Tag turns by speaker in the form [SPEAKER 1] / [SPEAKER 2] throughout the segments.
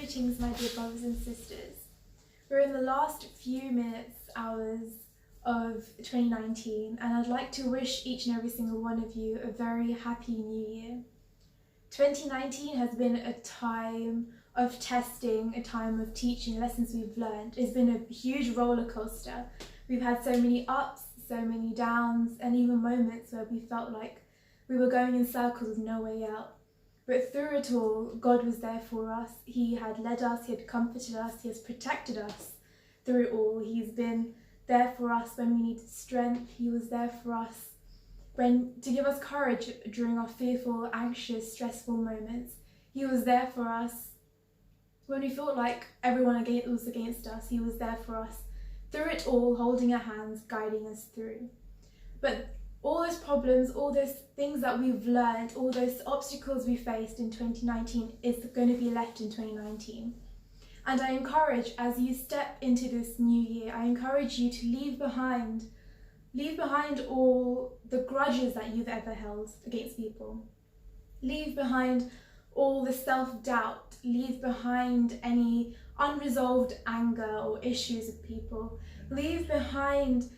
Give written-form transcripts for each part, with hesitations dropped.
[SPEAKER 1] Greetings, my dear brothers and sisters. We're in the last few hours of 2019, and I'd like to wish each and every single one of you a very happy new year. 2019 has been a time of testing, a time of teaching lessons we've learned. It's been a huge roller coaster. We've had so many ups, so many downs, and even moments where we felt like we were going in circles with no way out. But through it all, God was there for us. He had led us, He had comforted us, He has protected us through it all. He's been there for us when we needed strength. He was there for us to give us courage during our fearful, anxious, stressful moments. He was there for us when we felt like everyone was against us. He was there for us through it all, holding our hands, guiding us through. But all those problems, all those things that we've learned, all those obstacles we faced in 2019 is going to be left in 2019. And I encourage, as you step into this new year, I encourage you to leave behind all the grudges that you've ever held against people. Leave behind all the self-doubt. Leave behind any unresolved anger or issues with people. Leave behind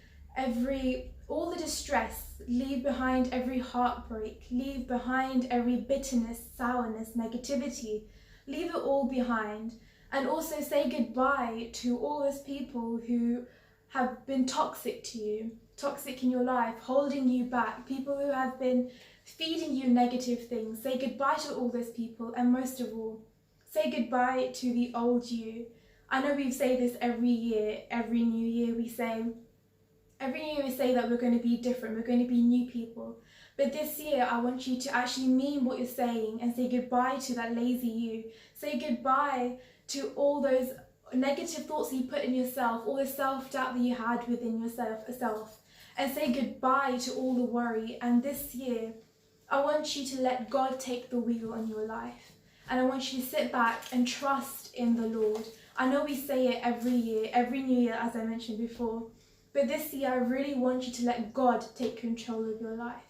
[SPEAKER 1] all the distress. Leave behind every heartbreak. Leave behind every bitterness, sourness, negativity. Leave it all behind. And also say goodbye to all those people who have been toxic to you, toxic in your life, holding you back, people who have been feeding you negative things. Say goodbye to all those people, and most of all, say goodbye to the old you. I know we say this every year, every new year we say that we're going to be different, we're going to be new people. But this year, I want you to actually mean what you're saying and say goodbye to that lazy you. Say goodbye to all those negative thoughts that you put in yourself, all the self-doubt that you had within yourself, and say goodbye to all the worry. And this year, I want you to let God take the wheel in your life. And I want you to sit back and trust in the Lord. I know we say it every year, every new year, as I mentioned before. But this year, I really want you to let God take control of your life.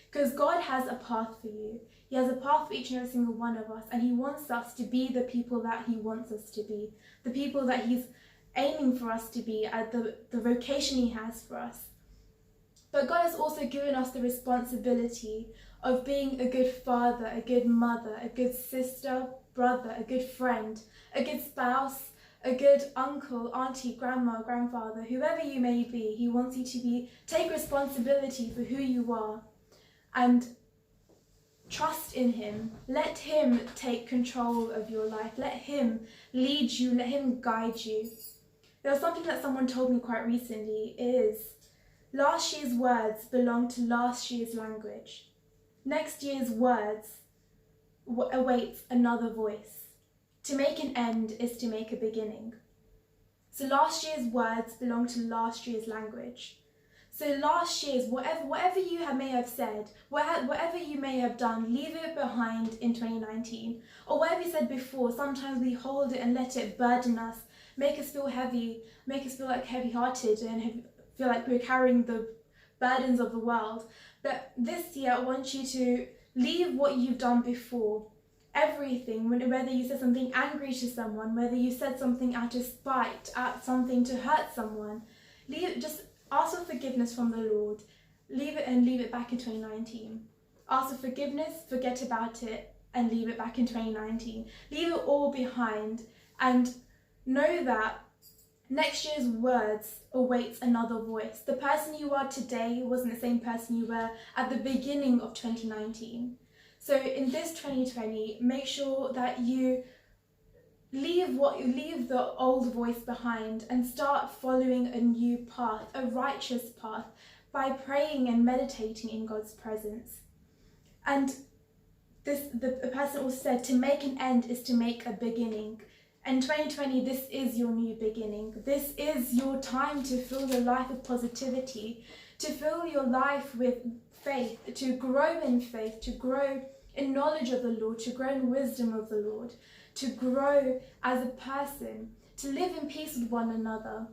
[SPEAKER 1] Because God has a path for you. He has a path for each and every single one of us. And He wants us to be the people that He wants us to be. The people that He's aiming for us to be at the vocation He has for us. But God has also given us the responsibility of being a good father, a good mother, a good sister, brother, a good friend, a good spouse, a good uncle, auntie, grandma, grandfather, whoever you may be. He wants you to take responsibility for who you are and trust in Him. Let Him take control of your life. Let Him lead you. Let Him guide you. There was something that someone told me quite recently is last year's words belong to last year's language. Next year's words awaits another voice. To make an end is to make a beginning. So last year's words belong to last year's language. So last year's, whatever you may have said, whatever you may have done, leave it behind in 2019. Or whatever you said before, sometimes we hold it and let it burden us, make us feel heavy, make us feel like heavy-hearted and feel like we're carrying the burdens of the world. But this year, I want you to leave what you've done before. Everything, whether you said something angry to someone, whether you said something out of spite, something to hurt someone, just ask for forgiveness from the Lord. Leave it back in 2019. Ask for forgiveness, forget about it, and leave it back in 2019. Leave it all behind and know that next year's words awaits another voice. The person you are today wasn't the same person you were at the beginning of 2019. So in this 2020, make sure that you leave the old voice behind and start following a new path, a righteous path, by praying and meditating in God's presence. And the person also said to make an end is to make a beginning. In 2020, this is your new beginning. This is your time to fill your life with positivity, to fill your life with faith, to grow in faith, to grow in knowledge of the Lord, to grow in wisdom of the Lord, to grow as a person, to live in peace with one another,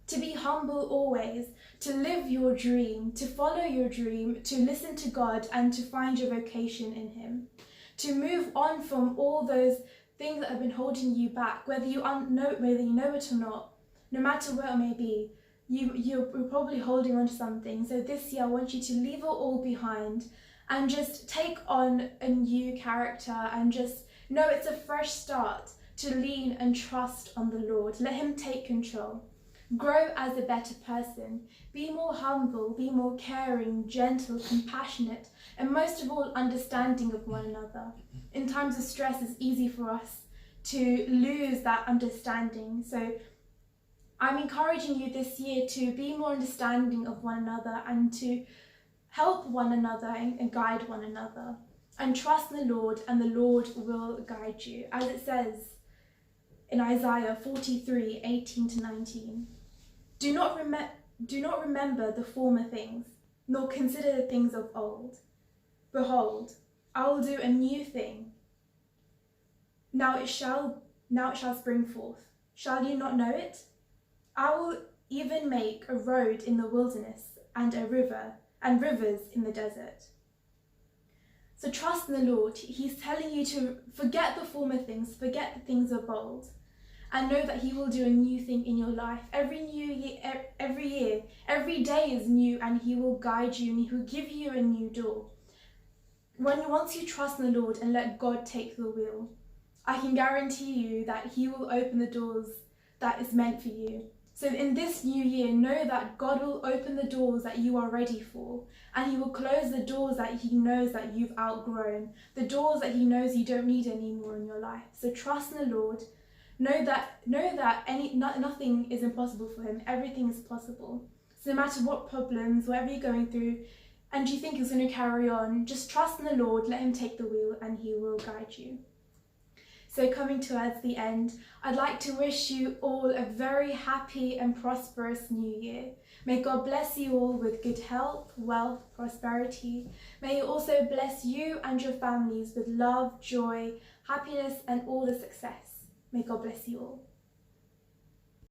[SPEAKER 1] to be humble always, to live your dream, to follow your dream, to listen to God and to find your vocation in Him, to move on from all those things that have been holding you back, whether you know it or not, no matter what it may be, you're probably holding on to something. So this year I want you to leave it all behind and just take on a new character and just know it's a fresh start, to lean and trust on the Lord. Let him take control. Grow as a better person. Be more humble, be more caring, gentle, compassionate, and most of all, understanding of one another. In times of stress, it's easy for us to lose that understanding. So I'm encouraging you this year to be more understanding of one another and to help one another and guide one another. And trust in the Lord, and the Lord will guide you. As it says in Isaiah 43:18-19, Do not remember the former things, nor consider the things of old. Behold, I will do a new thing. Now it shall spring forth. Shall you not know it? I will even make a road in the wilderness and rivers in the desert. So trust in the Lord. He's telling you to forget the former things, forget the things of old, and know that he will do a new thing in your life. Every year, every day is new, and he will guide you and he will give you a new door. Once you trust in the Lord and let God take the wheel, I can guarantee you that he will open the doors that is meant for you. So in this new year, know that God will open the doors that you are ready for, and he will close the doors that he knows that you've outgrown, the doors that he knows you don't need anymore in your life. So trust in the Lord. Know that nothing is impossible for him. Everything is possible. So no matter what problems, whatever you're going through, and you think it's going to carry on, just trust in the Lord, let him take the wheel, and he will guide you. So coming towards the end, I'd like to wish you all a very happy and prosperous new year. May God bless you all with good health, wealth, prosperity. May he also bless you and your families with love, joy, happiness, and all the success. May God bless you all.